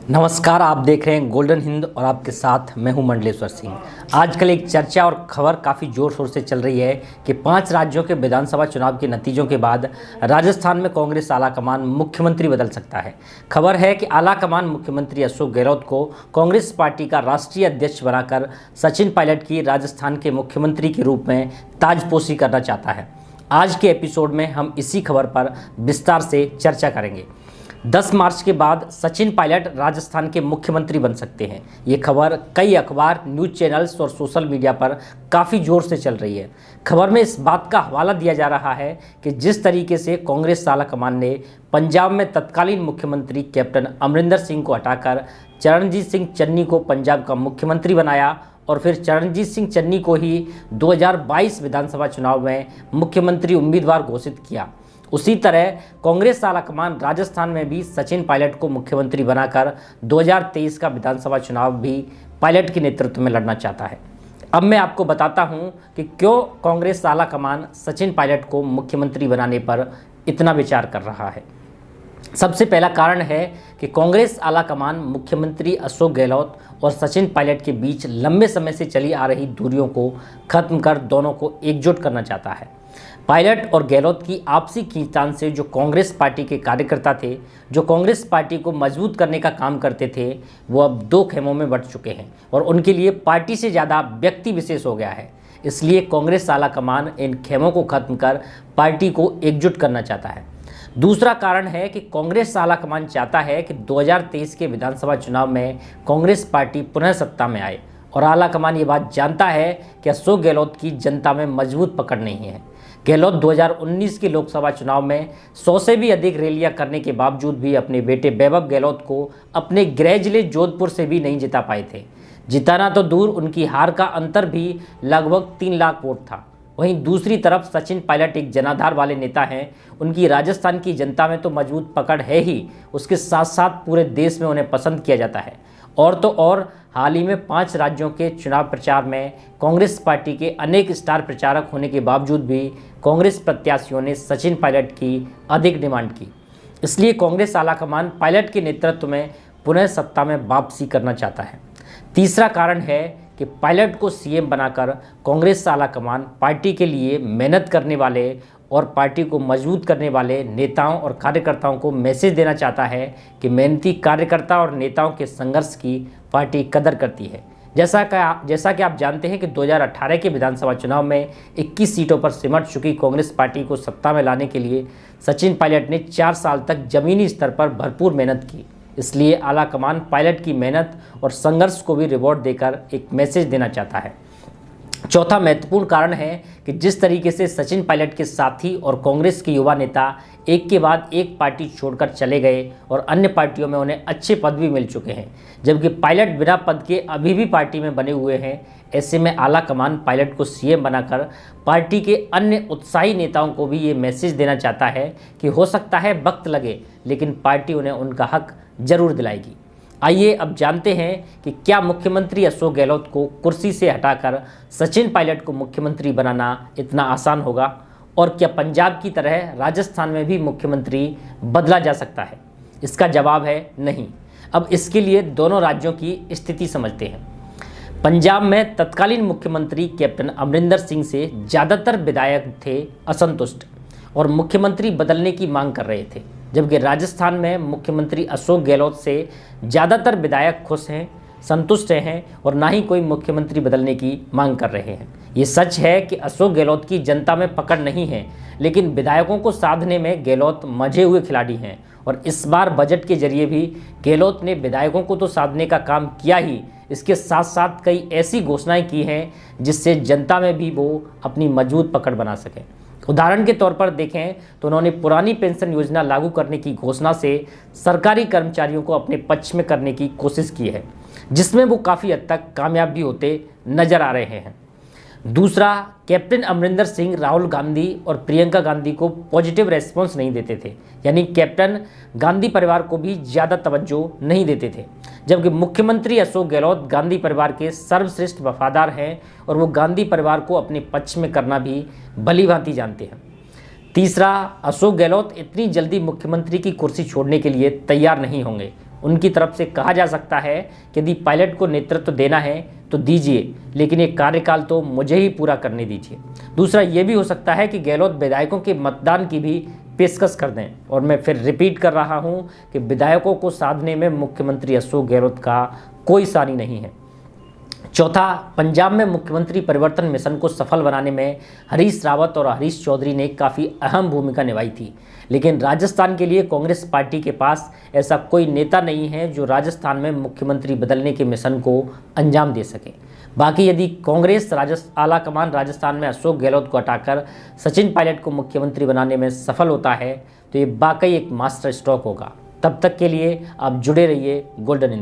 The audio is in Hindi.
नमस्कार, आप देख रहे हैं गोल्डन हिंद और आपके साथ मैं हूं मंडलेश्वर सिंह। आजकल एक चर्चा और खबर काफ़ी ज़ोर शोर से चल रही है कि 5 राज्यों के विधानसभा चुनाव के नतीजों के बाद राजस्थान में कांग्रेस आलाकमान मुख्यमंत्री बदल सकता है। खबर है कि आलाकमान मुख्यमंत्री अशोक गहलोत को कांग्रेस पार्टी का राष्ट्रीय अध्यक्ष बनाकर सचिन पायलट की राजस्थान के मुख्यमंत्री के रूप में ताजपोशी करना चाहता है। आज के एपिसोड में हम इसी खबर पर विस्तार से चर्चा करेंगे। 10 मार्च के बाद सचिन पायलट राजस्थान के मुख्यमंत्री बन सकते हैं। ये खबर कई अखबार, न्यूज़ चैनल्स और सोशल मीडिया पर काफ़ी ज़ोर से चल रही है। खबर में इस बात का हवाला दिया जा रहा है कि जिस तरीके से कांग्रेस आलाकमान ने पंजाब में तत्कालीन मुख्यमंत्री कैप्टन अमरिंदर सिंह को हटाकर चरणजीत सिंह चन्नी को पंजाब का मुख्यमंत्री बनाया और फिर चरणजीत सिंह चन्नी को ही 2022 विधानसभा चुनाव में मुख्यमंत्री उम्मीदवार घोषित किया, उसी तरह कांग्रेस आलाकमान राजस्थान में भी सचिन पायलट को मुख्यमंत्री बनाकर 2023 का विधानसभा चुनाव भी पायलट के नेतृत्व में लड़ना चाहता है। अब मैं आपको बताता हूं कि क्यों कांग्रेस आलाकमान सचिन पायलट को मुख्यमंत्री बनाने पर इतना विचार कर रहा है। सबसे पहला कारण है कि कांग्रेस आलाकमान मुख्यमंत्री अशोक गहलोत और सचिन पायलट के बीच लंबे समय से चली आ रही दूरियों को खत्म कर दोनों को एकजुट करना चाहता है। पायलट और गहलोत की आपसी खींचतान से जो कांग्रेस पार्टी के कार्यकर्ता थे, जो कांग्रेस पार्टी को मजबूत करने का काम करते थे, वो अब 2 खेमों में बंट चुके हैं और उनके लिए पार्टी से ज़्यादा व्यक्ति विशेष हो गया है। इसलिए कांग्रेस आलाकमान इन खेमों को खत्म कर पार्टी को एकजुट करना चाहता है। दूसरा कारण है कि कांग्रेस आलाकमान चाहता है कि 2023 के विधानसभा चुनाव में कांग्रेस पार्टी पुनः सत्ता में आए और आलाकमान ये बात जानता है कि अशोक गहलोत की जनता में मजबूत पकड़ नहीं है। गहलोत 2019 के लोकसभा चुनाव में 100 से भी अधिक रैलियां करने के बावजूद भी अपने बेटे वैभव गहलोत को अपने गृह जिले जोधपुर से भी नहीं जिता पाए थे। जिताना तो दूर, उनकी हार का अंतर भी लगभग 3 लाख वोट था। वहीं दूसरी तरफ सचिन पायलट एक जनाधार वाले नेता हैं। उनकी राजस्थान की जनता में तो मजबूत पकड़ है ही, उसके साथ साथ पूरे देश में उन्हें पसंद किया जाता है। और तो और हाल ही में 5 राज्यों के चुनाव प्रचार में कांग्रेस पार्टी के अनेक स्टार प्रचारक होने के बावजूद भी कांग्रेस प्रत्याशियों ने सचिन पायलट की अधिक डिमांड की। इसलिए कांग्रेस आलाकमान पायलट के नेतृत्व में पुनः सत्ता में वापसी करना चाहता है। तीसरा कारण है कि पायलट को सीएम बनाकर कांग्रेस आलाकमान पार्टी के लिए मेहनत करने वाले और पार्टी को मजबूत करने वाले नेताओं और कार्यकर्ताओं को मैसेज देना चाहता है कि मेहनती कार्यकर्ता और नेताओं के संघर्ष की पार्टी कदर करती है। जैसा कि आप जानते हैं कि 2018 के विधानसभा चुनाव में 21 सीटों पर सिमट चुकी कांग्रेस पार्टी को सत्ता में लाने के लिए सचिन पायलट ने 4 साल तक जमीनी स्तर पर भरपूर मेहनत की। इसलिए आलाकमान पायलट की मेहनत और संघर्ष को भी रिवॉर्ड देकर एक मैसेज देना चाहता है। चौथा महत्वपूर्ण कारण है कि जिस तरीके से सचिन पायलट के साथी और कांग्रेस के युवा नेता एक के बाद एक पार्टी छोड़कर चले गए और अन्य पार्टियों में उन्हें अच्छे पद भी मिल चुके हैं, जबकि पायलट बिना पद के अभी भी पार्टी में बने हुए हैं। ऐसे में आलाकमान पायलट को सीएम बनाकर पार्टी के अन्य उत्साही नेताओं को भी ये मैसेज देना चाहता है कि हो सकता है वक्त लगे, लेकिन पार्टी उन्हें उनका हक जरूर दिलाएगी। आइए अब जानते हैं कि क्या मुख्यमंत्री अशोक गहलोत को कुर्सी से हटाकर सचिन पायलट को मुख्यमंत्री बनाना इतना आसान होगा और क्या पंजाब की तरह राजस्थान में भी मुख्यमंत्री बदला जा सकता है। इसका जवाब है नहीं। अब इसके लिए दोनों राज्यों की स्थिति समझते हैं। पंजाब में तत्कालीन मुख्यमंत्री कैप्टन अमरिंदर सिंह से ज़्यादातर विधायक थे असंतुष्ट और मुख्यमंत्री बदलने की मांग कर रहे थे, जबकि राजस्थान में मुख्यमंत्री अशोक गहलोत से ज़्यादातर विधायक खुश हैं, संतुष्ट हैं और ना ही कोई मुख्यमंत्री बदलने की मांग कर रहे हैं। ये सच है कि अशोक गहलोत की जनता में पकड़ नहीं है, लेकिन विधायकों को साधने में गहलोत मंझे हुए खिलाड़ी हैं और इस बार बजट के जरिए भी गहलोत ने विधायकों को तो साधने का काम किया ही, इसके साथ साथ कई ऐसी घोषणाएं की हैं जिससे जनता में भी वो अपनी मजबूत पकड़ बना सकें। उदाहरण के तौर पर देखें तो उन्होंने पुरानी पेंशन योजना लागू करने की घोषणा से सरकारी कर्मचारियों को अपने पक्ष में करने की कोशिश की है, जिसमें वो काफ़ी हद तक कामयाब भी होते नजर आ रहे हैं। दूसरा, कैप्टन अमरिंदर सिंह राहुल गांधी और प्रियंका गांधी को पॉजिटिव रेस्पॉन्स नहीं देते थे, यानी कैप्टन गांधी परिवार को भी ज़्यादा तवज्जो नहीं देते थे, जबकि मुख्यमंत्री अशोक गहलोत गांधी परिवार के सर्वश्रेष्ठ वफादार हैं और वो गांधी परिवार को अपने पक्ष में करना भी भली भांति जानते हैं। तीसरा, अशोक गहलोत इतनी जल्दी मुख्यमंत्री की कुर्सी छोड़ने के लिए तैयार नहीं होंगे। उनकी तरफ से कहा जा सकता है कि यदि पायलट को नेतृत्व देना है तो दीजिए, लेकिन ये कार्यकाल तो मुझे ही पूरा करने दीजिए। दूसरा ये भी हो सकता है कि गहलोत विधायकों के मतदान की भी पेशकश कर दें, और मैं फिर रिपीट कर रहा हूं कि विधायकों को साधने में मुख्यमंत्री अशोक गहलोत का कोई सानी नहीं है। चौथा, पंजाब में मुख्यमंत्री परिवर्तन मिशन को सफल बनाने में हरीश रावत और हरीश चौधरी ने काफ़ी अहम भूमिका निभाई थी, लेकिन राजस्थान के लिए कांग्रेस पार्टी के पास ऐसा कोई नेता नहीं है जो राजस्थान में मुख्यमंत्री बदलने के मिशन को अंजाम दे सके। बाकी यदि कांग्रेस आला कमान राजस्थान में अशोक गहलोत को हटाकर सचिन पायलट को मुख्यमंत्री बनाने में सफल होता है तो ये वाकई एक मास्टर स्ट्रोक होगा। तब तक के लिए आप जुड़े रहिए गोल्डन इंडिया।